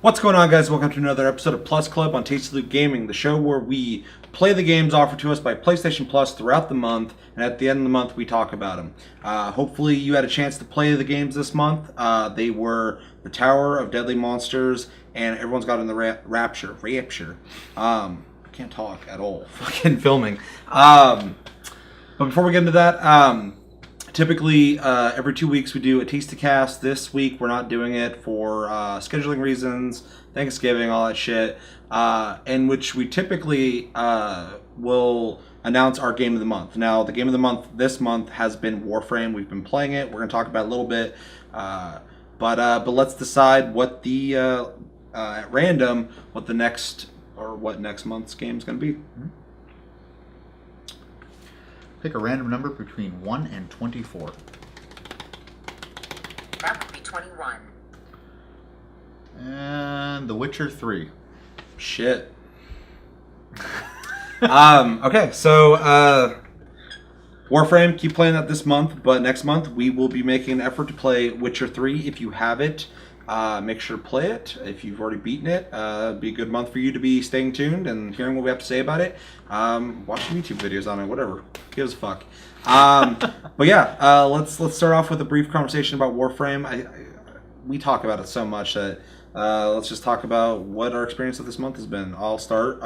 What's going on, guys? Welcome to another episode of Plus Club on Tasty Loot Gaming, the show where we play the games offered to us by PlayStation Plus throughout the month, and at the end of the month, we talk about them. Hopefully, you had a chance to play the games this month. They were The Tower of Deadly Monsters, and everyone's got in the Rapture. I can't talk at all. Fucking filming. But before we get into that, typically, every 2 weeks we do a Taste-to-Cast. This week we're not doing it for scheduling reasons, Thanksgiving, all that shit, in which we typically will announce our Game of the Month. Now, the Game of the Month this month has been Warframe. We've been playing it. We're going to talk about it a little bit. But let's decide what the, at random, what next month's game is going to be. Mm-hmm. Pick a random number between 1 and 24. That would be 21. And The Witcher 3. Shit. Okay, so Warframe, keep playing that this month, but next month we will be making an effort to play Witcher 3. If you have it, make sure to play it. If you've already beaten it, it'd be a good month for you to be staying tuned and hearing what we have to say about it. Watching YouTube videos on it, whatever. Who gives a fuck? But yeah, let's start off with a brief conversation about Warframe. We talk about it so much that let's just talk about what our experience of this month has been. I'll start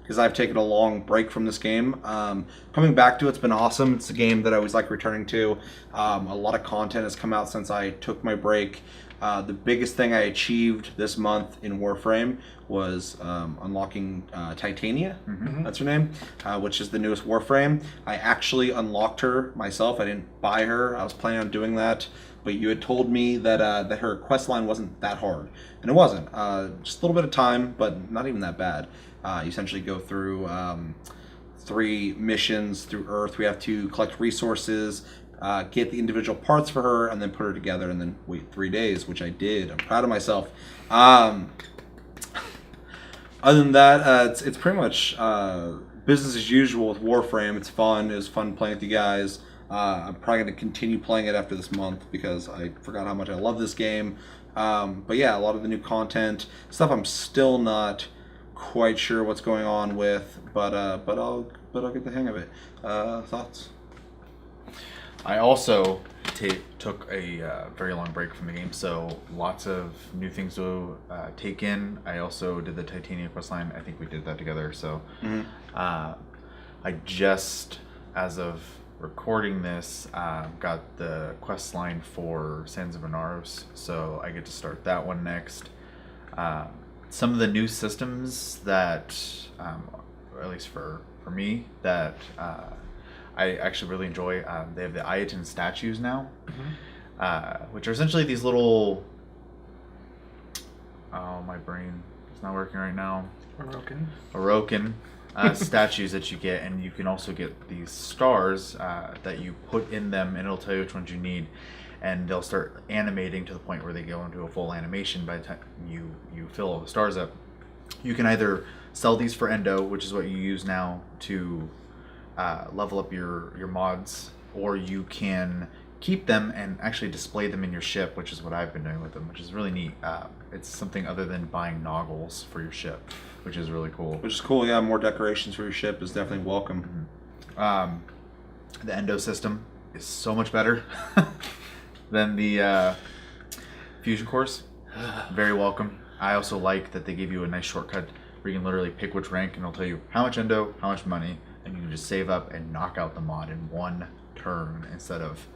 because I've taken a long break from this game. Coming back to it's been awesome. It's a game that I always like returning to. A lot of content has come out since I took my break. The biggest thing I achieved this month in Warframe was unlocking Titania, that's her name, which is the newest Warframe. I actually unlocked her myself. I didn't buy her. I was planning on doing that, but you had told me that that her quest line wasn't that hard, and it wasn't. Just a little bit of time, but not even that bad. You essentially go through 3 missions through Earth. We have to collect resources, get the individual parts for her, and then put her together, and then wait 3 days, which I did. I'm proud of myself. Other than that, it's pretty much business as usual with Warframe. It's fun. It was fun playing with you guys. I'm probably going to continue playing it after this month because I forgot how much I love this game. But yeah, a lot of the new content stuff I'm still not quite sure what's going on with, but I'll get the hang of it. Thoughts? I also took a very long break from the game, so lots of new things to take in. I also did the Titania quest line. I think we did that together. So I just, as of recording this, got the quest line for Sands of Inaros, so I get to start that one next. Some of the new systems that, or at least for me, that I actually really enjoy. They have the Ayaton statues now, which are essentially these little... Oh, my brain is not working right now. Orokin statues that you get, and you can also get these stars that you put in them, and it'll tell you which ones you need, and they'll start animating to the point where they go into a full animation by the time you fill all the stars up. You can either sell these for endo, which is what you use now to level up your mods, or you can keep them and actually display them in your ship, which is what I've been doing with them, which is really neat. It's something other than buying noggles for your ship, which is really cool. Which is cool, yeah. More decorations for your ship is definitely welcome. The endo system is so much better than the fusion cores. Very welcome. I also like that they give you a nice shortcut where you can literally pick which rank, and it'll tell you how much endo, how much money, and you can just save up and knock out the mod in one turn instead of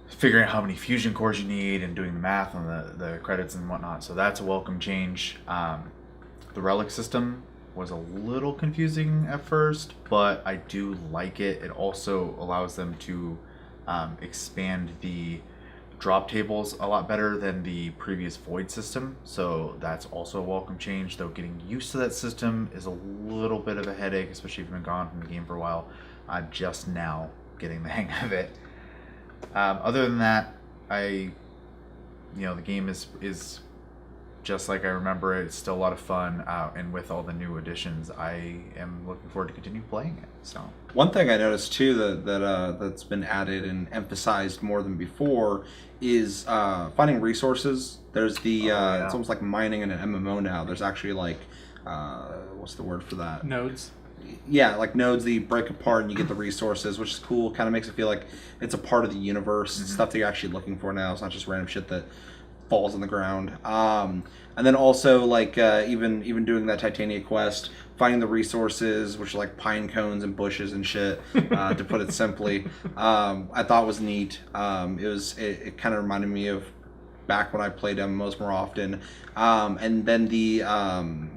figuring out how many fusion cores you need and doing the math on the credits and whatnot. So that's a welcome change. The relic system was a little confusing at first, but I do like it. It also allows them to expand the drop tables a lot better than the previous void system, so that's also a welcome change, though getting used to that system is a little bit of a headache, especially if you've been gone from the game for a while. Just now getting the hang of it. Other than that, the game is just like I remember it. It's still a lot of fun, and with all the new additions, I am looking forward to continue playing it. So one thing I noticed too that's been added and emphasized more than before is finding resources. There's the it's almost like mining in an MMO now. There's actually like what's the word for that? Nodes. Yeah, like nodes that you break apart and you get the resources, which is cool. Kind of makes it feel like it's a part of the universe. Stuff that you're actually looking for now. It's not just random shit that falls on the ground. And then also like even doing that Titania quest, finding the resources, which are like pine cones and bushes and shit, to put it simply, I thought was neat. It kind of reminded me of back when I played MMOs more often. And then the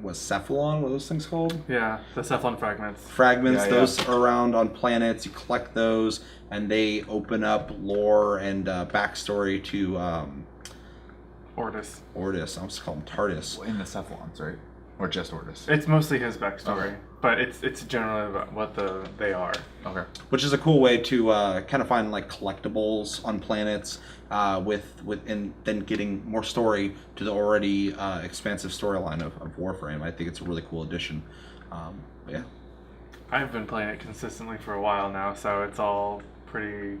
what's Cephalon? What are those things called? Yeah, the Cephalon fragments. Those are around on planets. You collect those, and they open up lore and backstory to Ordis. I almost call him TARDIS. in the Cephalons, right? Or just Ordis? It's mostly his backstory, Okay. but it's generally about what they are. Okay. Which is a cool way to kind of find like collectibles on planets and then getting more story to the already expansive storyline of Warframe. I think it's a really cool addition. Yeah. I've been playing it consistently for a while now, so it's all pretty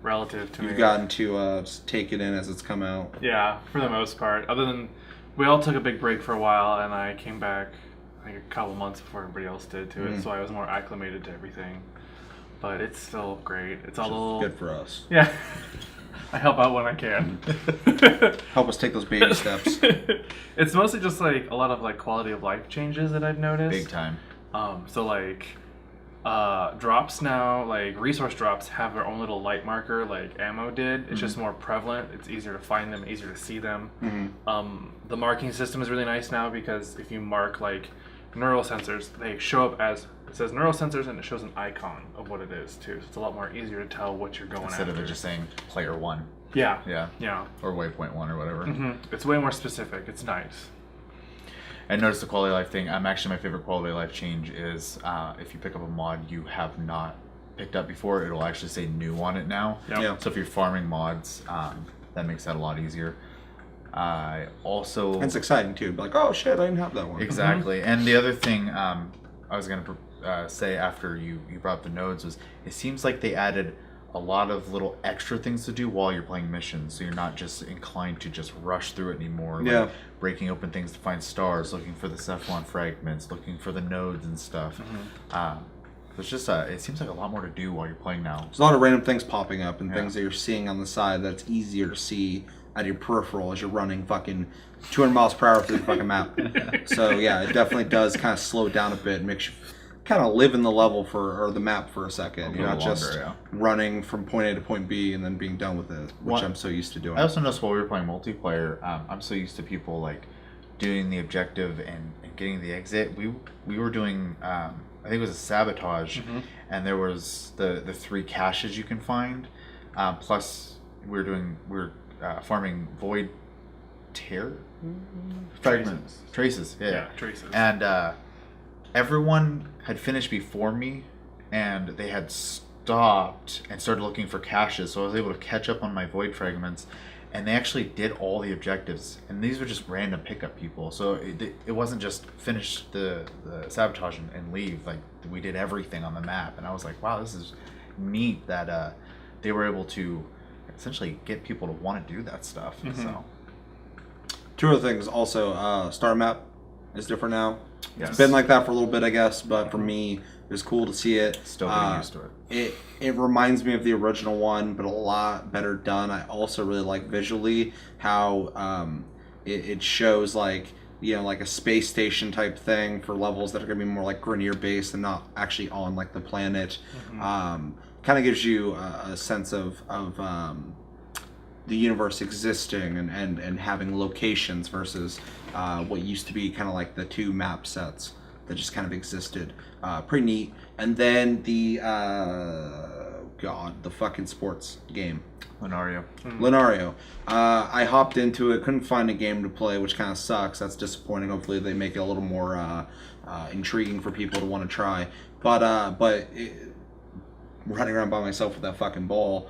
relative to me. You've gotten to just take it in as it's come out. Yeah, for the most part. Other than we all took a big break for a while, and I came back like a couple months before everybody else did to it, so I was more acclimated to everything. But it's still great. It's all a little Good for us. Yeah. I help out when I can. Help us take those baby steps. It's mostly just like a lot of like quality of life changes that I've noticed. Big time. So like drops now, like resource drops have their own little light marker like ammo did. It's just more prevalent. It's easier to find them, easier to see them. The marking system is really nice now because if you mark like neural sensors, they show up as it says neural sensors and it shows an icon of what it is too. So it's a lot more easier to tell what you're going Instead after. of it just saying player 1. Yeah. Yeah. Or waypoint 1 or whatever. It's way more specific. It's nice. And notice the quality of life thing. Actually, my favorite quality of life change is if you pick up a mod you have not picked up before, it'll actually say new on it now. Yep. Yeah. So if you're farming mods, that makes that a lot easier. I also... And it's exciting too. Be like, oh shit, I didn't have that one. Exactly. And the other thing I was going to say after you brought up the nodes was it seems like they added a lot of little extra things to do while you're playing missions, so you're not just inclined to just rush through it anymore. Like breaking open things to find stars, looking for the Cephalon fragments, looking for the nodes and stuff. It's just it seems like a lot more to do while you're playing now. There's a lot of random things popping up and things that you're seeing on the side that's easier to see at your peripheral as you're running fucking 200 miles per hour through the fucking map. So yeah, it definitely does kind of slow down a bit and makes you kind of live in the level or the map for a second. You're not just running from point A to point B and then being done with it, which I'm so used to doing. I also noticed while we were playing multiplayer, I'm so used to people like doing the objective and getting the exit. We were doing I think it was a sabotage, and there was the 3 caches you can find. Plus we were farming void fragments, traces. Yeah, traces. And everyone had finished before me, and they had stopped and started looking for caches, so I was able to catch up on my void fragments, and they actually did all the objectives, and these were just random pickup people, so it wasn't just finish the sabotage and leave. Like, we did everything on the map, and I was like, wow, this is neat that they were able to essentially get people to want to do that stuff. So 2 other things also, star map is different now. Yes. It's been like that for a little bit, I guess, but for me, it was cool to see it. Still getting used to it. It reminds me of the original one, but a lot better done. I also really like visually how it shows like, you know, like a space station type thing for levels that are going to be more like Grenier based and not actually on like the planet. Kind of gives you a sense of the universe existing and having locations versus what used to be kind of like the 2 map sets that just kind of existed. Pretty neat. And then the the fucking sports game, Lunario. I hopped into it, couldn't find a game to play, which kind of sucks. That's disappointing. Hopefully they make it a little more intriguing for people to want to try. But running around by myself with that fucking ball,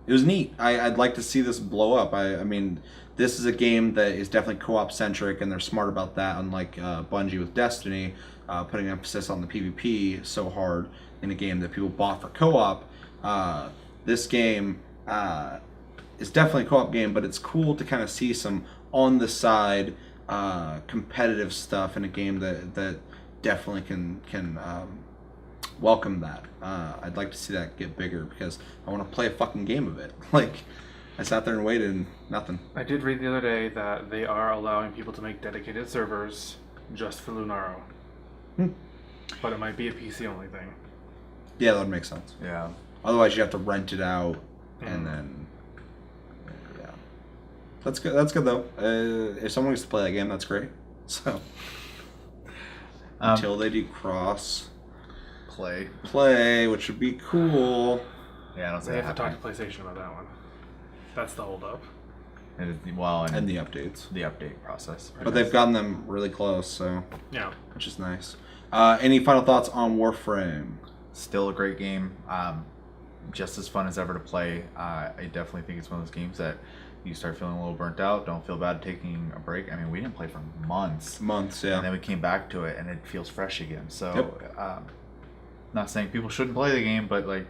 it was neat. I'd like to see this blow up. I mean, this is a game that is definitely co-op centric, and they're smart about that. Unlike Bungie with Destiny, putting emphasis on the PvP so hard in a game that people bought for co-op. This game is definitely a co-op game, but it's cool to kind of see some on the side competitive stuff in a game that definitely can welcome that. I'd like to see that get bigger because I want to play a fucking game of it. Like, I sat there and waited and nothing. I did read the other day that they are allowing people to make dedicated servers just for Lunaro. But it might be a PC only thing. Yeah, that would make sense. Yeah. Otherwise, you have to rent it out and then. Yeah. That's good. That's good though. If someone wants to play that game, that's great. So. Until they do cross play, which would be cool. Yeah, I don't They say have to talk to PlayStation about that one. That's the holdup. And the updates. The update process. But they've gotten them really close, so Yeah. which is nice. Any final thoughts on Warframe? Still a great game. Just as fun as ever to play. I definitely think it's one of those games that you start feeling a little burnt out. Don't feel bad taking a break. I mean, we didn't play for months. Yeah. And then we came back to it, and it feels fresh again. So, Yep. Not saying people shouldn't play the game, but like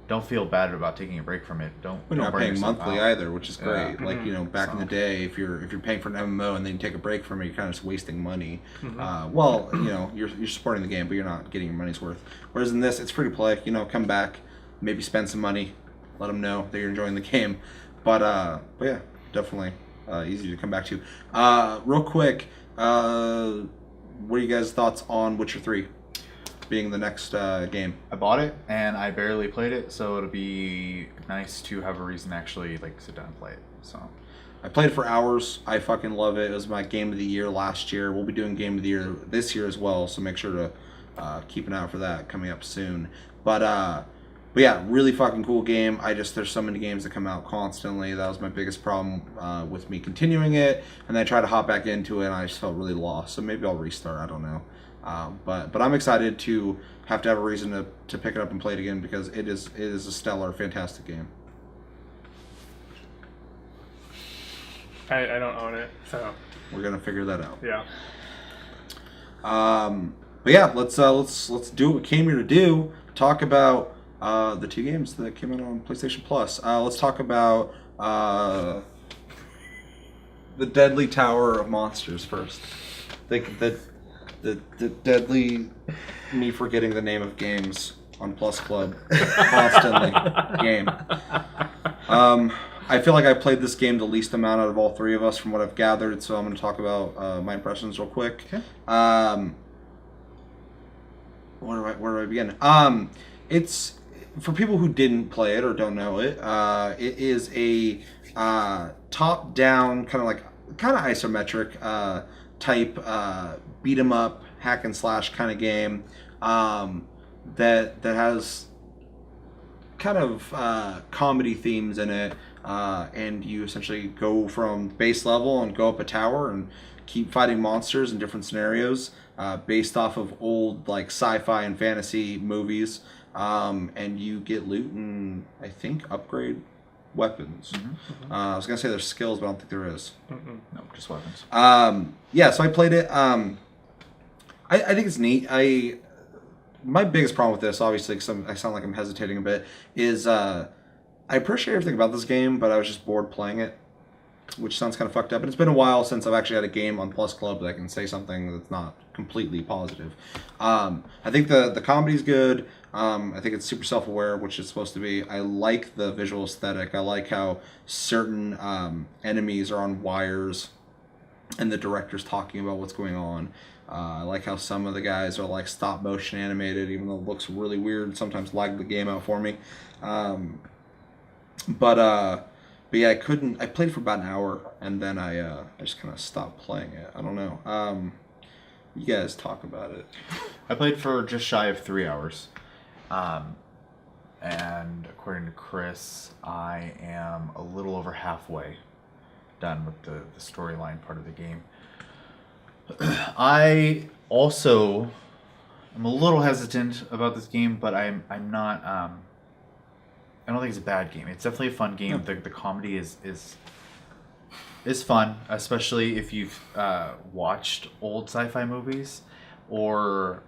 don't feel bad about taking a break from it. We're don't not burn paying yourself monthly out. either, which is great. Yeah. Like back in the day, if you're paying for an MMO and then you take a break from it, you're kind of just wasting money. Well, you're supporting the game, but you're not getting your money's worth. Whereas in this, it's free to play. Come back, maybe spend some money, let them know that you're enjoying the game. But yeah, definitely easy to come back to. Real quick, what are you guys' thoughts on Witcher 3 being the next game? I bought it and I barely played it, so it'll be nice to have a reason to actually like sit down and play it. So I played for hours. I fucking love it. It was my game of the year last year. We'll be doing game of the year this year as well, so make sure to keep an eye out for that coming up soon. But yeah, really fucking cool game. There's so many games that come out constantly. That was my biggest problem with me continuing it, and then I tried to hop back into it and I just felt really lost. So maybe I'll restart. I don't know. But I'm excited to have a reason to pick it up and play it again because it is a stellar, fantastic game. I don't own it, so We're gonna figure that out. yeah. But yeah, let's do what we came here to do. Talk about the two games that came out on PlayStation Plus. Let's talk about the Deadly Tower of Monsters first. Think that the deadly me forgetting the name of games on Plus Club constantly game. I feel like I played this game the least amount out of all three of us from what I've gathered, so I'm going to talk about my impressions real quick. Okay. Where do I begin? It's for people who didn't play it or don't know it. It is a top-down kind of isometric type beat 'em up hack and slash kind of game that has kind of comedy themes in it, and you essentially go from base level and go up a tower and keep fighting monsters in different scenarios based off of old like sci-fi and fantasy movies, and you get loot and I think upgrade weapons. I was gonna say there's skills, but I don't think there is. No, just weapons. Yeah, so I played it. I think it's neat. My biggest problem with this, obviously, because I sound like I'm hesitating a bit, is I appreciate everything about this game, but I was just bored playing it, which sounds kind of fucked up. And it's been a while since I've actually had a game on Plus Club that I can say something that's not completely positive. I think the comedy's good. I think it's super self-aware, which it's supposed to be. I like the visual aesthetic. I like how certain enemies are on wires and the director's talking about what's going on. I like how some of the guys are like stop motion animated, even though it looks really weird. Sometimes lag the game out for me. But yeah, I played for about an hour and then I just kind of stopped playing it. I don't know. You guys talk about it. I played for just shy of 3 hours. And according to Chris, I am a little over halfway done with the storyline part of the game. I also am a little hesitant about this game, but I'm not don't think it's a bad game. It's definitely a fun game. The comedy is fun, especially if you've watched old sci-fi movies or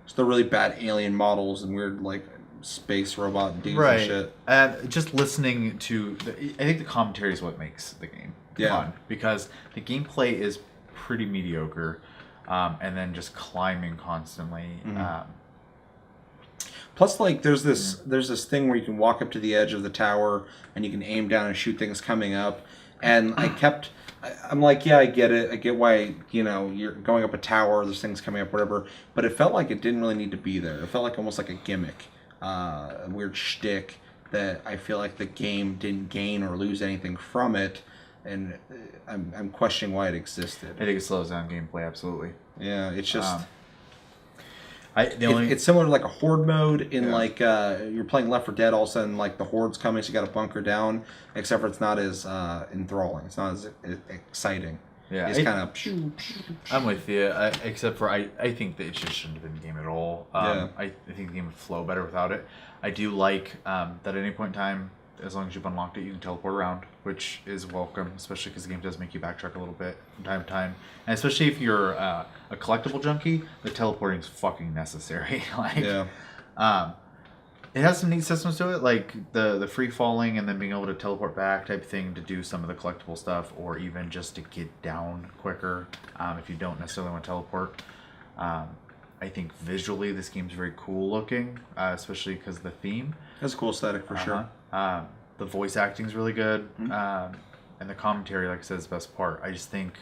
Just the really bad alien models and weird like space robot dudes and shit. Just listening to I think the commentary is what makes the game fun, because the gameplay is pretty mediocre, and then just climbing constantly. Plus, like, there's this thing where you can walk up to the edge of the tower and you can aim down and shoot things coming up. And I'm like, yeah, I get it. I get why, you're going up a tower, there's things coming up, whatever. But it felt like it didn't really need to be there. It felt like almost like a gimmick, a weird shtick that I feel like the game didn't gain or lose anything from it. And I'm questioning why it existed. I think it slows down gameplay, absolutely. Yeah, it's just... It's similar to like a horde mode in like you're playing Left 4 Dead, all of a sudden like the horde's coming, so you got to bunker down. Except for it's not as enthralling. It's not as exciting. Yeah, it's kind of. I'm with you. Except for I think that it just shouldn't have been a game at all. I think the game would flow better without it. I do like that at any point in time, as long as you've unlocked it, you can teleport around, which is welcome, especially because the game does make you backtrack a little bit from time to time. And especially if you're a collectible junkie, the teleporting is fucking necessary. It has some neat systems to it, like the free falling and then being able to teleport back type thing to do some of the collectible stuff, or even just to get down quicker if you don't necessarily want to teleport. I think visually this game's very cool looking, especially because of the theme. That's a cool aesthetic for sure. The voice acting is really good, and the commentary, like I said, is the best part. I just think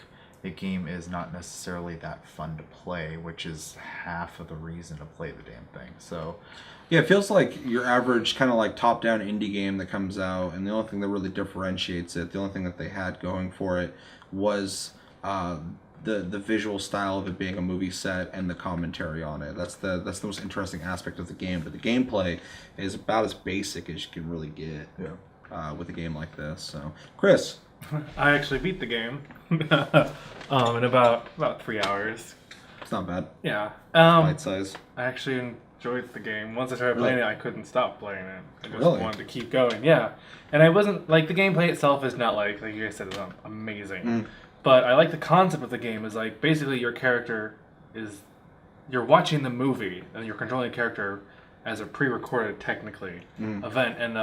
the game is not necessarily that fun to play, which is half of the reason to play the damn thing. So, yeah, it feels like your average kind of like top-down indie game that comes out, and the only thing that really differentiates it, the only thing that they had going for it, was the visual style of it being a movie set and the commentary on it. That's the most interesting aspect of the game. But the gameplay is about as basic as you can really get with a game like this. So, Chris, I actually beat the game in about 3 hours. It's not bad. Yeah. Bite size. I actually enjoyed the game. Once I started playing it, I couldn't stop playing it. I just Really? wanted to keep going. Yeah. And I wasn't like the gameplay itself is not like you guys said, it's amazing. But I like the concept of the game is like basically your character is you're watching the movie and you're controlling the character as a pre-recorded technically event, and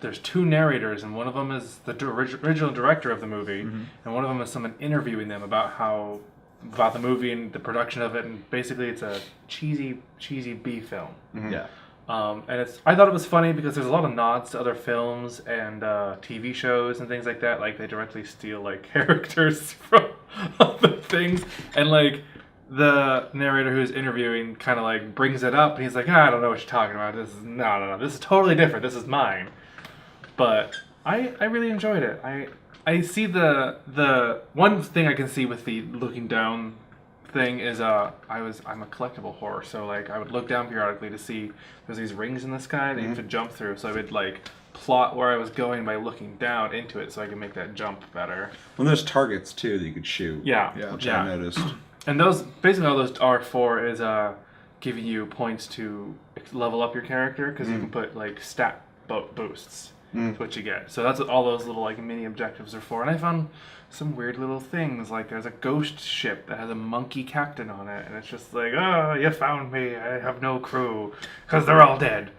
there's two narrators, and one of them is the original director of the movie, and one of them is someone interviewing them about the movie and the production of it, and basically it's a cheesy B film. Yeah. And I thought it was funny because there's a lot of nods to other films and TV shows and things like that. Like they directly steal like characters from other things, and like the narrator who's interviewing kind of like brings it up, and he's like, I don't know what you're talking about. This is no, this is totally different. This is mine. But I really enjoyed it. I see the one thing I can see with the looking down thing is I'm a collectible whore, so like I would look down periodically to see there's these rings in the sky that you have to jump through, so I would like plot where I was going by looking down into it so I could make that jump better. Well, there's targets too that you could shoot. Which I noticed. And those basically all those are for is giving you points to level up your character, because you can put like stat boosts. That's what you get. So that's what all those little like mini objectives are for. And I found some weird little things, like there's a ghost ship that has a monkey captain on it, and it's just like, oh, you found me, I have no crew, because they're all dead.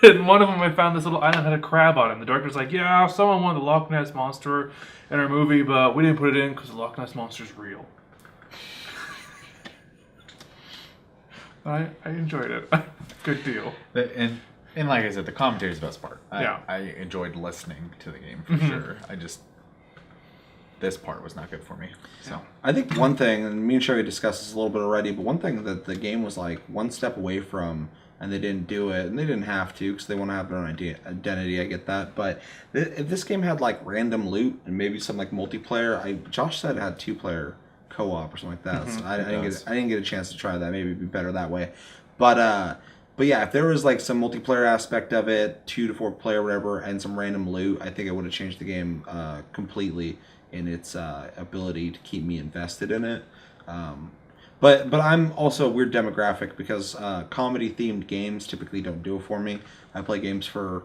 And one of them, I found this little island had a crab on it, and the director's like, yeah, someone wanted the Loch Ness Monster in our movie, but we didn't put it in because the Loch Ness Monster's real. I enjoyed it. Good deal. And like I said, the commentary is the best part. Yeah. I enjoyed listening to the game for sure. This part was not good for me. So I think one thing, and me and Sherry discussed this a little bit already, but one thing that the game was like one step away from, and they didn't do it, and they didn't have to because they want to have their own identity. I get that, but if this game had like random loot and maybe some like multiplayer, Josh said it had 2-player co-op or something like that. So I didn't get a chance to try that. Maybe it'd be better that way, But yeah, if there was like some multiplayer aspect of it, 2 to 4 player, whatever, and some random loot, I think it would have changed the game completely in its ability to keep me invested in it. But But I'm also a weird demographic because comedy themed games typically don't do it for me. I play games for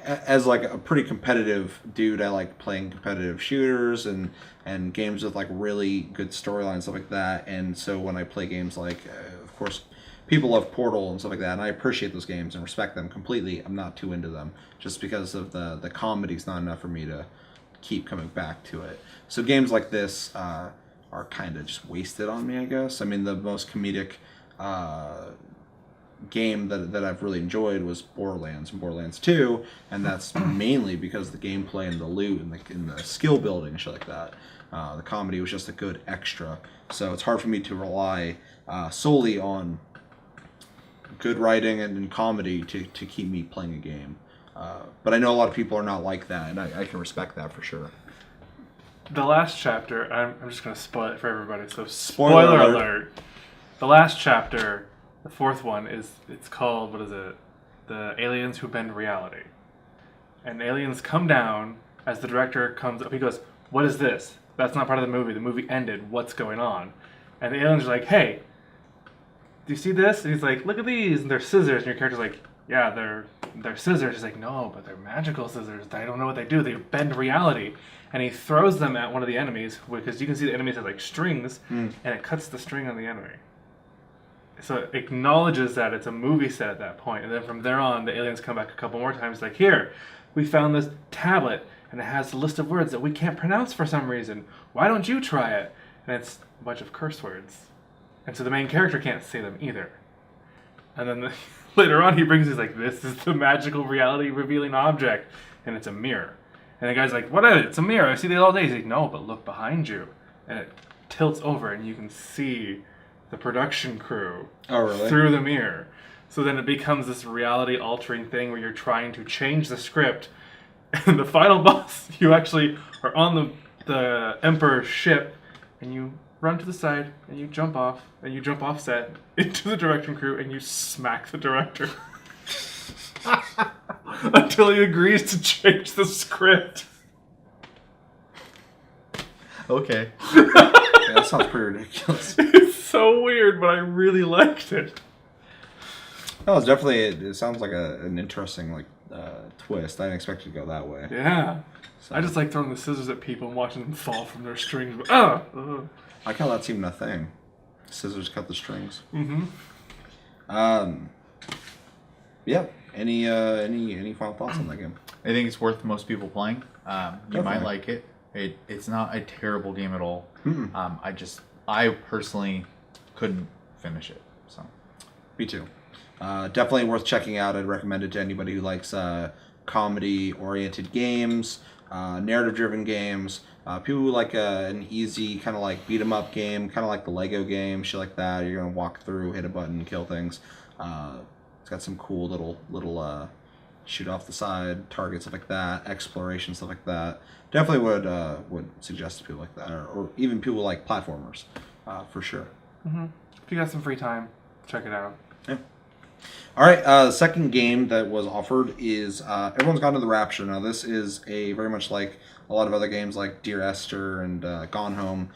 as like a pretty competitive dude. I like playing competitive shooters and games with like really good storylines, stuff like that. And so when I play games like, of course, people love Portal and stuff like that, and I appreciate those games and respect them completely. I'm not too into them just because of the comedy's not enough for me to keep coming back to it. So games like this are kind of just wasted on me, I guess. I mean, the most comedic game that I've really enjoyed was Borderlands and Borderlands 2, and that's mainly because the gameplay and the loot and the skill building and shit like that. The comedy was just a good extra. So it's hard for me to rely solely on good writing and comedy to keep me playing a game. But I know a lot of people are not like that, and I can respect that for sure. The last chapter, I'm just going to spoil it for everybody, so spoiler alert. The last chapter, the fourth one, it's called, what is it? The Aliens Who Bend Reality. And aliens come down, as the director comes up, he goes, "What is this? That's not part of the movie. The movie ended. What's going on?" And the aliens are like, "Hey, do you see this?" And he's like, "Look at these." And they're scissors. And your character's like, "Yeah, they're scissors." He's like, "No, but they're magical scissors. I don't know what they do. They bend reality." And he throws them at one of the enemies, because you can see the enemies have like strings, and it cuts the string on the enemy. So it acknowledges that it's a movie set at that point. And then from there on, the aliens come back a couple more times, like, "Here, we found this tablet, and it has a list of words that we can't pronounce for some reason. Why don't you try it?" And it's a bunch of curse words. And so the main character can't say them either. And then later on, he brings these like, "This is the magical reality revealing object," and it's a mirror. And the guy's like, "What is it? It's a mirror. I see it all day." He's like, "No, but look behind you." And it tilts over, and you can see the production crew through the mirror. So then it becomes this reality-altering thing where you're trying to change the script. And the final boss, you actually are on the Emperor's ship, and you run to the side, and you jump off set into the direction crew, and you smack the director. Until he agrees to change the script. Okay. Yeah, that sounds pretty ridiculous. It's so weird, but I really liked it. No, it's definitely. It sounds like an interesting twist. I didn't expect it to go that way. Yeah. So. I just like throwing the scissors at people and watching them fall from their strings. I like how that's even a thing. Scissors cut the strings. Mm-hmm. Yeah. Any final thoughts on that game? I think it's worth most people playing. You might like it. It's not a terrible game at all. I personally couldn't finish it. So, me too. Definitely worth checking out. I'd recommend it to anybody who likes comedy-oriented games, narrative-driven games. People who like an easy kind of like beat-em-up game, kind of like the Lego game, shit like that. You're gonna walk through, hit a button, kill things. It's got some cool little shoot off the side targets, stuff like that, exploration, stuff like that. Definitely would suggest to people like that, or even people like platformers, for sure. Mm-hmm. If you got some free time, check it out. Yeah. All right. The second game that was offered is Everyone's Gone to the Rapture. Now, this is a very much like a lot of other games like Dear Esther and Gone Home,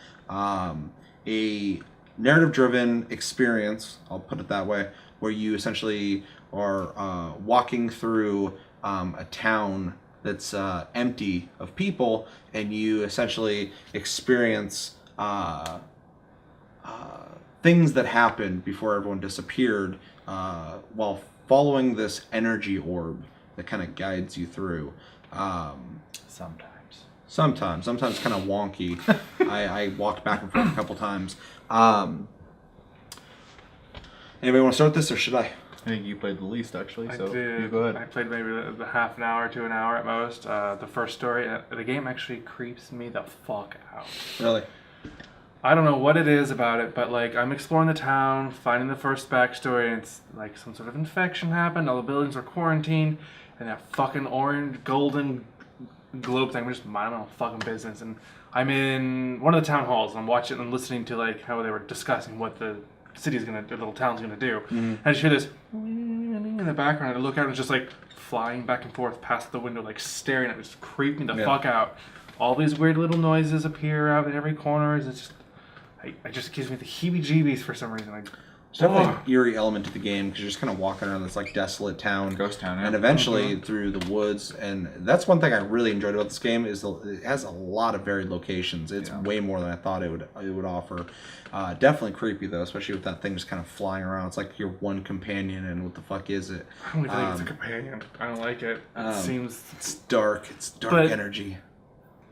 a narrative-driven experience. I'll put it that way, where you essentially are walking through a town that's empty of people, and you essentially experience things that happened before everyone disappeared while following this energy orb that kind of guides you through. Sometimes kind of wonky. I walked back and forth a couple times. Anybody want to start this, or should I? I think you played the least, actually, so I did. You go ahead. I played maybe the half an hour to an hour at most. The first story, the game actually creeps me the fuck out. Really? I don't know what it is about it, but like I'm exploring the town, finding the first backstory, and it's like some sort of infection happened, all the buildings are quarantined, and that fucking orange, golden globe thing, we're just minding my own fucking business. And I'm in one of the town halls, and I'm watching and listening to like how they were discussing what the city's gonna, the little town's gonna do. Mm-hmm. And I just hear this in the background, and I look out and it's just like flying back and forth past the window, like staring at me, just creeping the fuck out. All these weird little noises appear out in every corner. It's just, it just gives me the heebie-jeebies for some reason. There's definitely an eerie element to the game because you're just kind of walking around this like desolate town, Ghost town, yeah. and eventually through the woods. And that's one thing I really enjoyed about this game is it has a lot of varied locations. It's way more than I thought it would offer. Definitely creepy though, especially with that thing just kind of flying around. It's like your one companion, and what the fuck is it? I don't even think it's a companion. I don't like it. It seems it's dark. It's dark energy.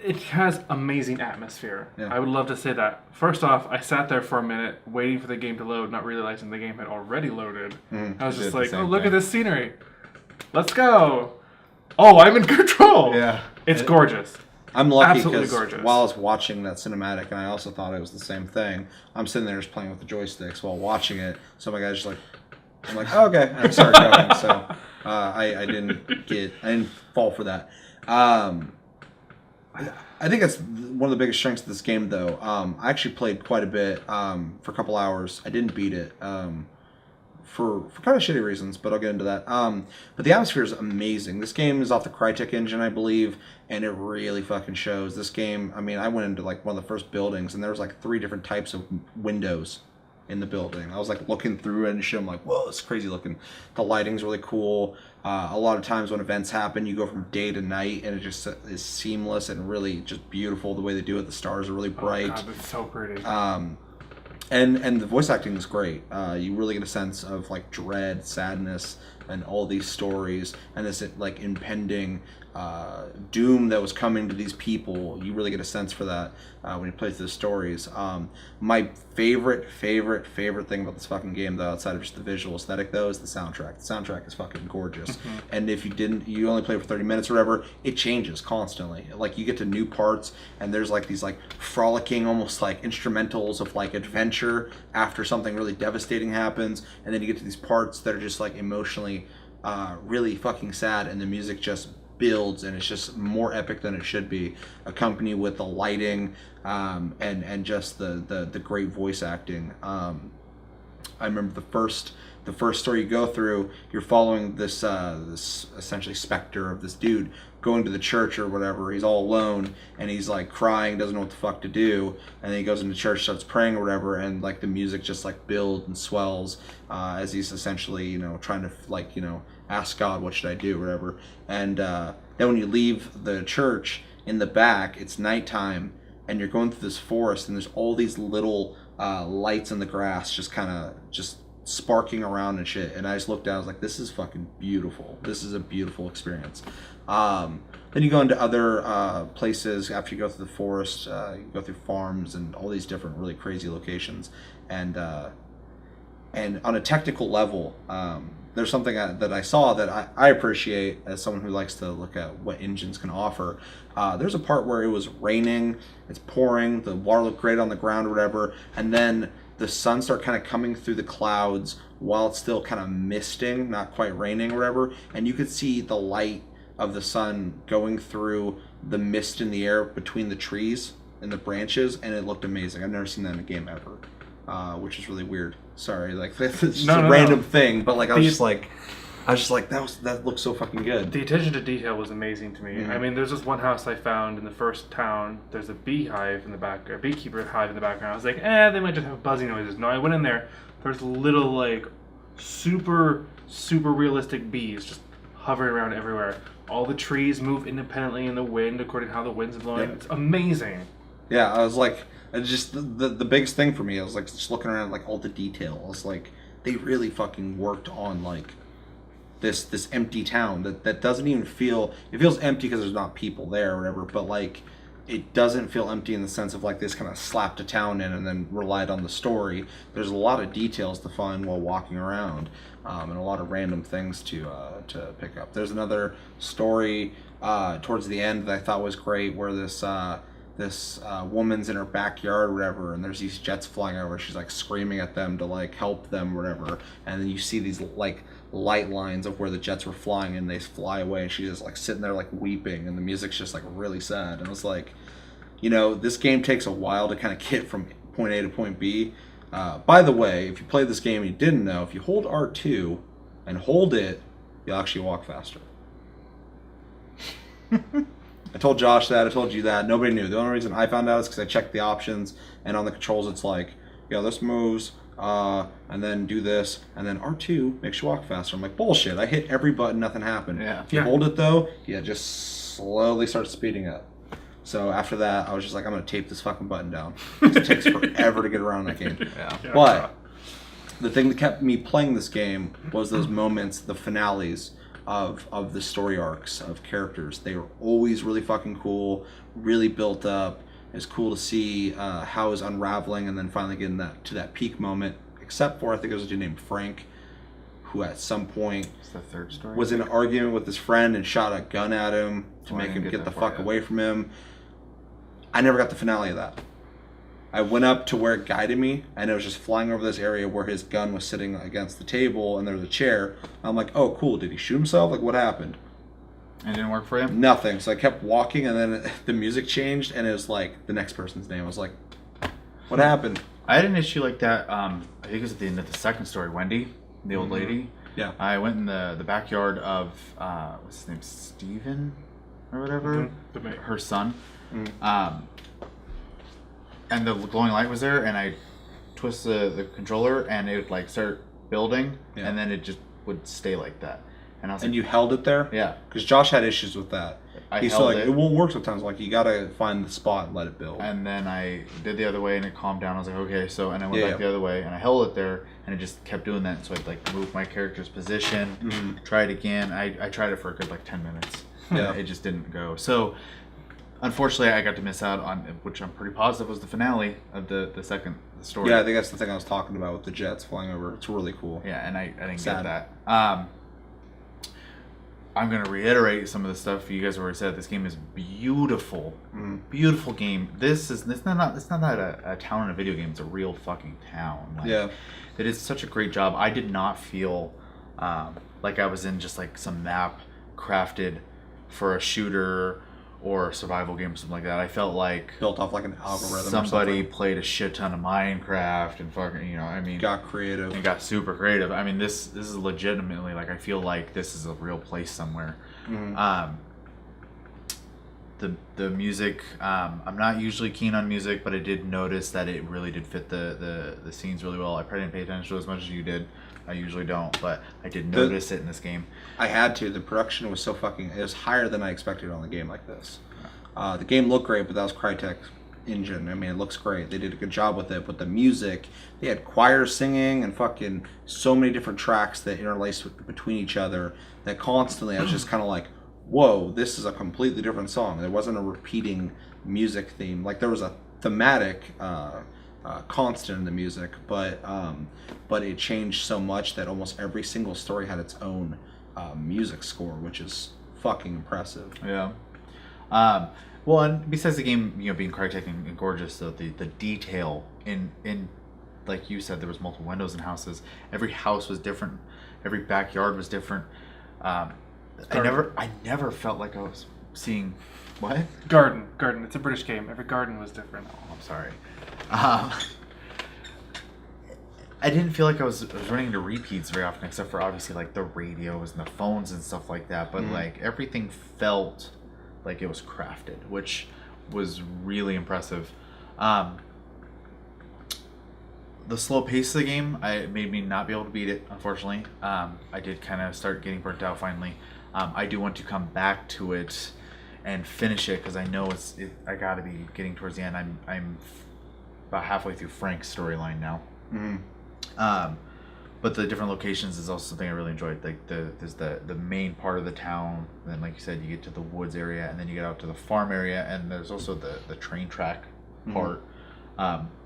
It has amazing atmosphere. Yeah. I would love to say that. First off, I sat there for a minute waiting for the game to load, not realizing the game had already loaded. I was just like, oh, look at this scenery. Let's go. Oh, I'm in control. Yeah. It's gorgeous. I'm lucky Absolutely because gorgeous. while I was watching that cinematic, and I also thought it was the same thing, I'm sitting there just playing with the joysticks while watching it. So my guy's just like, I'm like, oh, okay. And I started going. So I didn't fall for that. I think that's one of the biggest strengths of this game, though. I actually played quite a bit for a couple hours. I didn't beat it for kind of shitty reasons, but I'll get into that. But the atmosphere is amazing. This game is off the Crytek engine, I believe, and it really fucking shows. This game, I mean, I went into like one of the first buildings, and there was like 3 different types of windows in the building. I was like looking through it and shit. I'm like, whoa, it's crazy looking. The lighting's really cool. A lot of times when events happen, you go from day to night, and it just is seamless and really just beautiful the way they do it. The stars are really bright. Oh God, it's so pretty. And the voice acting is great. You really get a sense of like dread, sadness, and all these stories, and this like impending doom that was coming to these people. You really get a sense for that when you play through the stories. My favorite thing about this fucking game, though, outside of just the visual aesthetic, though, is the soundtrack. The soundtrack is fucking gorgeous. And if you only play for 30 minutes or whatever, it changes constantly. Like you get to new parts, and there's like these like frolicking, almost like instrumentals of like adventure after something really devastating happens, and then you get to these parts that are just like emotionally really fucking sad, and the music just builds, and it's just more epic than it should be, accompanied with the lighting and just the great voice acting. I remember the first story you go through, you're following this essentially specter of this dude going to the church or whatever. He's all alone, and he's like crying, doesn't know what the fuck to do, and then he goes into church, starts praying or whatever, and like the music just like builds and swells as he's essentially trying to ask God, what should I do, or whatever. And then when you leave the church, in the back, it's nighttime, and you're going through this forest, and there's all these little lights in the grass just sparking around and shit. And I just looked out, I was like, this is fucking beautiful. This is a beautiful experience. Then you go into other places after you go through the forest. You go through farms and all these different really crazy locations. And on a technical level, there's something that I saw that I appreciate as someone who likes to look at what engines can offer. There's a part where it was raining, it's pouring, the water looked great on the ground or whatever, and then the sun started kind of coming through the clouds while it's still kind of misting, not quite raining or whatever, and you could see the light of the sun going through the mist in the air between the trees and the branches, and it looked amazing. I've never seen that in a game ever, which is really weird. Sorry, like that's just a random thing, but like I was just like that looks so fucking good. The attention to detail was amazing to me. Mm-hmm. I mean, there's this one house I found in the first town. There's a beehive in the back, a beekeeper hive in the background. I was like, they might just have buzzing noises. No, I went in there. There's little like super realistic bees just hovering around everywhere. All the trees move independently in the wind according to how the wind's blowing. Yep. It's amazing. Yeah, I was like, just the biggest thing for me, I was like just looking around like all the details. Like they really fucking worked on like this empty town that doesn't even feel, it feels empty because there's not people there or whatever, but like it doesn't feel empty in the sense of like this kind of slapped a town in and then relied on the story. There's a lot of details to find while walking around, and a lot of random things to pick up. There's another story towards the end that I thought was great, where this woman's in her backyard or whatever, and there's these jets flying over. She's like screaming at them to like help them or whatever, and then you see these like light lines of where the jets were flying, and they fly away, and she's just like sitting there like weeping, and the music's just like really sad. And it's like, this game takes a while to kind of get from point A to point B. By the way, if you play this game and you didn't know, if you hold R2 and hold it, you'll actually walk faster. I told Josh that. I told you that. Nobody knew. The only reason I found out is because I checked the options, and on the controls it's like, yeah, this moves, and then do this, and then R2 makes you walk faster. I'm like, bullshit. I hit every button, nothing happened. Yeah. If you hold it though, yeah, just slowly starts speeding up. So after that, I was just like, I'm gonna tape this fucking button down. It takes forever to get around that game. Yeah. But the thing that kept me playing this game was those moments, the finales of the story arcs of characters. They were always really fucking cool, really built up. It was cool to see how it was unraveling and then finally getting to that peak moment. Except for, I think it was a dude named Frank, who at some point It's the third story. was in an argument with his friend and shot a gun at him to Oh, I make him didn't get get the that far fuck yet. away from him. I never got the finale of that. I went up to where it guided me, and it was just flying over this area where his gun was sitting against the table, and there was a chair. I'm like, oh, cool. Did he shoot himself? Like, what happened? It didn't work for him? Nothing. So I kept walking, and then the music changed, and it was like the next person's name. I was like, what happened? I had an issue like that. I think it was at the end of the second story. Wendy, the old lady. Yeah. I went in the backyard of what's his name, Steven or whatever, her son. And the glowing light was there, and I twist the controller, and it would like start building, Yeah. and then it just would stay like that. And I was And like, you held it there? yeah. Because Josh had issues with that. I He's held like, it. it won't work sometimes. Like, you gotta find the spot and let it build. And then I did the other way, and it calmed down. I was like, okay, so, and I went Yeah, back yeah. the other way, and I held it there, and it just kept doing that. So I'd like move my character's position, try it again. I tried it for a good like 10 minutes. Yeah. It just didn't go. So unfortunately, I got to miss out on, which I'm pretty positive was the finale of the second story. Yeah, I think that's the thing I was talking about with the jets flying over. It's really cool. Yeah, and I didn't Sad. get that. I'm going to reiterate some of the stuff you guys already said. This game is beautiful. Beautiful game. It's not a town in a video game. It's a real fucking town. Like, Yeah. It is such a great job. I did not feel like I was in just like some map crafted for a shooter or a survival game or something like that. I felt like Built off like an algorithm or somebody something. played a shit ton of Minecraft and fucking, I mean, Got creative. and got super creative. I mean, this is legitimately like I feel like this is a real place somewhere. The music, I'm not usually keen on music, but I did notice that it really did fit the scenes really well. I probably didn't pay attention to it as much as you did. I usually don't, but I did notice it in this game. I had to. The production was so fucking... It was higher than I expected on a game like this. The game looked great, but that was Crytek's engine. I mean, it looks great. They did a good job with it. But the music, they had choirs singing and fucking so many different tracks that interlaced between each other that constantly I was just kind of like, whoa, this is a completely different song. There wasn't a repeating music theme. Like, there was a thematic constant in the music, but it changed so much that almost every single story had its own music score, which is fucking impressive. Yeah. Well, and besides the game, being Crytek and gorgeous, though, the detail in like you said, there was multiple windows in houses. Every house was different. Every backyard was different. I never felt like I was seeing what? Garden. It's a British game. Every garden was different. Oh, I'm sorry. I didn't feel like I was running into repeats very often, except for obviously like the radios and the phones and stuff like that. But like everything felt like it was crafted, which was really impressive. The slow pace of the game made me not be able to beat it, unfortunately. I did kind of start getting burnt out finally. I do want to come back to it and finish it because I know I got to be getting towards the end. I'm about halfway through Frank's storyline now. But the different locations is also something I really enjoyed. Like there's the main part of the town, and then like you said, you get to the woods area, and then you get out to the farm area, and there's also the train track part,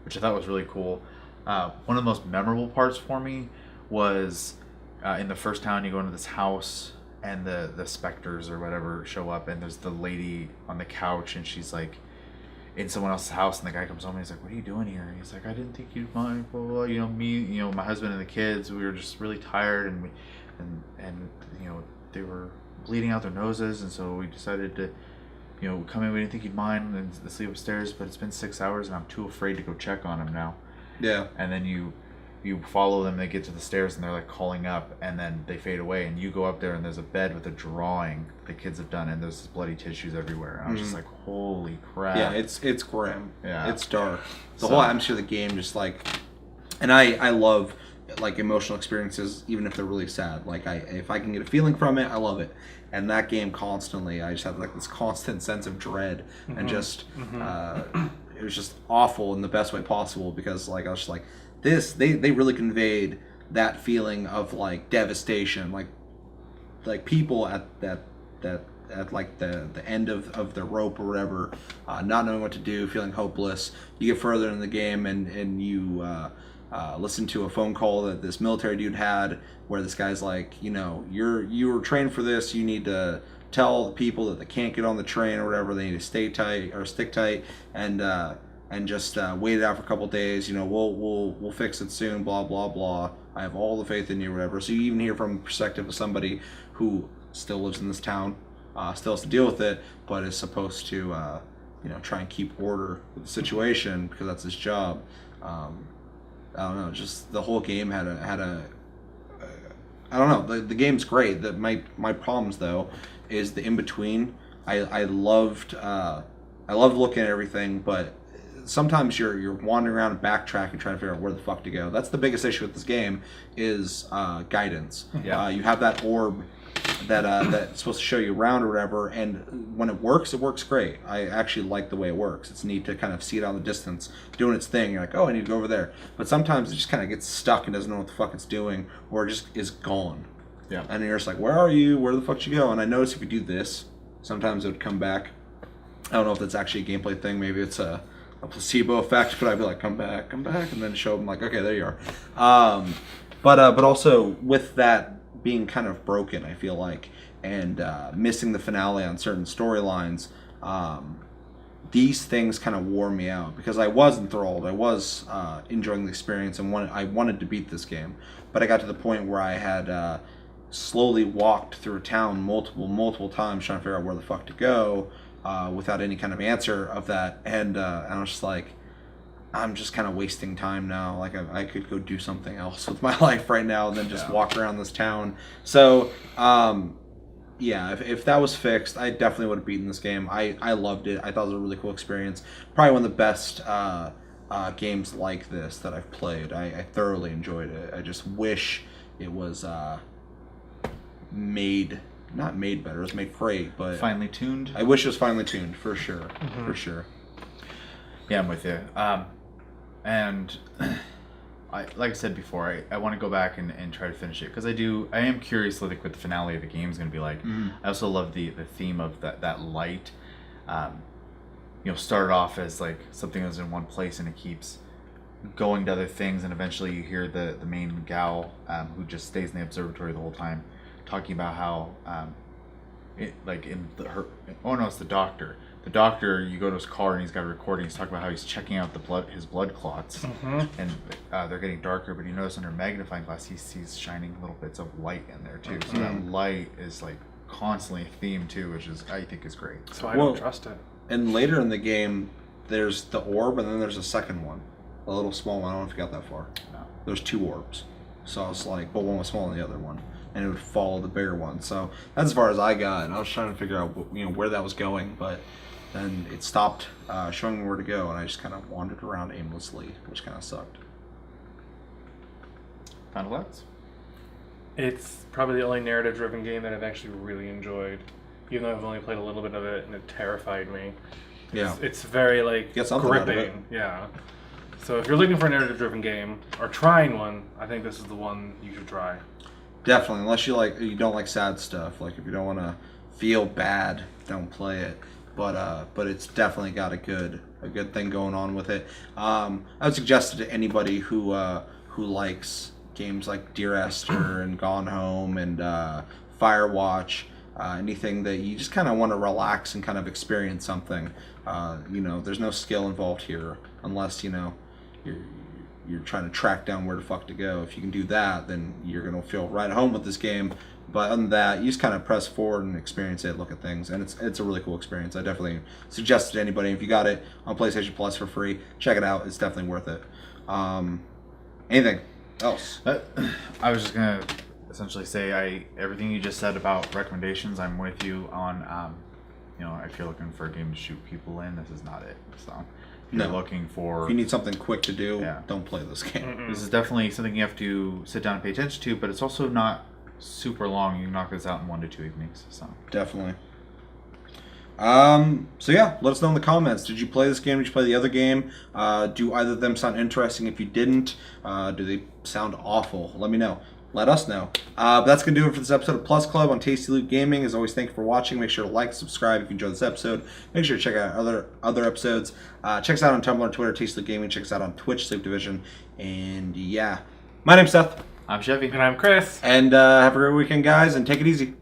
which I thought was really cool. One of the most memorable parts for me was in the first town. You go into this house, and the specters or whatever show up, and there's the lady on the couch, and she's like in someone else's house, and the guy comes home and he's like, "What are you doing here?" And he's like, "I didn't think you'd mind, blah, blah, blah." Me, my husband and the kids, we were just really tired, and they were bleeding out their noses, and so we decided to come in. We didn't think you'd mind and sleep upstairs, but it's been 6 hours and I'm too afraid to go check on him now. Yeah. And then you follow them, they get to the stairs, and they're like calling up, and then they fade away, and you go up there, and there's a bed with a drawing the kids have done, and there's bloody tissues everywhere. And I was just like, holy crap. Yeah, it's grim. Yeah. It's dark. The whole atmosphere of the game just like, and I love like emotional experiences, even if they're really sad. Like if I can get a feeling from it, I love it. And that game constantly, I just had like this constant sense of dread, and just it was just awful in the best way possible, because like I was just like, they really conveyed that feeling of like devastation, like people at like the end of the rope or whatever, not knowing what to do, feeling hopeless. You get further in the game, and you listen to a phone call that this military dude had, where this guy's like, you were trained for this. You need to tell the people that they can't get on the train or whatever. They need to stay tight or stick tight, and just wait it out for a couple days. We'll fix it soon. Blah blah blah. I have all the faith in you, or whatever. So you even hear from the perspective of somebody who still lives in this town, still has to deal with it, but is supposed to try and keep order with the situation, because that's his job. I don't know. Just the whole game had a I don't know. The game's great. My problems though is the in between. I loved looking at everything, but sometimes you're wandering around and backtracking, trying to figure out where the fuck to go. That's the biggest issue with this game is guidance. Yeah. You have that orb that's supposed to show you around or whatever, and when it works great. I actually like the way it works. It's neat to kind of see it out in the distance doing its thing. You're like, oh, I need to go over there. But sometimes it just kind of gets stuck and doesn't know what the fuck it's doing, or it just is gone. Yeah. And you're just like, where are you? Where the fuck did you go? And I noticed if you do this, sometimes it would come back. I don't know if that's actually a gameplay thing. Maybe it's a placebo effect, but I'd be like, come back, and then show them like, okay, there you are. But also with that being kind of broken, I feel like, and missing the finale on certain storylines, these things kind of wore me out, because I was enthralled. I was enjoying the experience, and I wanted to beat this game, but I got to the point where I had slowly walked through a town multiple times trying to figure out where the fuck to go, without any kind of answer of that, and I was just like, I'm just kind of wasting time now. Like I could go do something else with my life right now than just walk around this town. So yeah, if that was fixed, I definitely would have beaten this game. I loved it. I thought it was a really cool experience. Probably one of the best games like this that I've played. I thoroughly enjoyed it. I just wish it was not made better. It was made great, but Finely tuned. I wish it was finely tuned, for sure. For sure. Yeah, I'm with you. And like I said before, I want to go back and try to finish it, because I am curious like what the finale of the game is going to be like. I also love the theme of that light. Started off as like something that was in one place, and it keeps going to other things, and eventually you hear the main gal, who just stays in the observatory the whole time, talking about how it's the doctor. The doctor, you go to his car and he's got a recording. He's talking about how he's checking out his blood clots, and they're getting darker. But you notice under a magnifying glass, he sees shining little bits of light in there too. So that light is like constantly a theme too, which I think is great. So I don't trust it. And later in the game, there's the orb, and then there's a second one, a little small one. I don't know if you got that far. No. There's two orbs, so I was like, but one was smaller than the other one, and it would follow the bigger one. So that's as far as I got. And I was trying to figure out where that was going, but then it stopped showing me where to go, and I just kind of wandered around aimlessly, which kind of sucked. Final thoughts? It's probably the only narrative-driven game that I've actually really enjoyed, even though I've only played a little bit of it, and it terrified me. It's very Get something out of it. gripping. Yeah. So if you're looking for a narrative-driven game or trying one, I think this is the one you should try. Definitely, unless you don't like sad stuff. Like if you don't want to feel bad, don't play it. But it's definitely got a good thing going on with it. I would suggest it to anybody who likes games like Dear Esther and Gone Home and Firewatch, anything that you just kind of want to relax and kind of experience something. There's no skill involved here unless you're trying to track down where the fuck to go. If you can do that, then you're gonna feel right at home with this game. But other than that, you just kind of press forward and experience it, look at things, and it's a really cool experience. I definitely suggest it to anybody. If you got it on PlayStation Plus for free, check it out. It's definitely worth it. Anything? else. I was just gonna essentially say everything you just said about recommendations. I'm with you on. If you're looking for a game to shoot people in, this is not it. So if you're looking for, if you need something quick to do, Yeah. don't play this game. this is definitely something you have to sit down and pay attention to. But it's also not super long. You can knock this out in 1 to 2 evenings. So Definitely. So yeah, let us know in the comments. Did you play this game? Did you play the other game? Do either of them sound interesting? If you didn't, do they sound awful? Let me know. Let us know. But that's going to do it for this episode of Plus Club on Tasty Loot Gaming. As always, thank you for watching. Make sure to like, subscribe if you enjoyed this episode. Make sure to check out other episodes. Check us out on Tumblr and Twitter, Tasty Loot Gaming. Check us out on Twitch, Sleep Division. And yeah, my name's Seth. I'm Chevy. And I'm Chris. And have a great weekend, guys, and take it easy.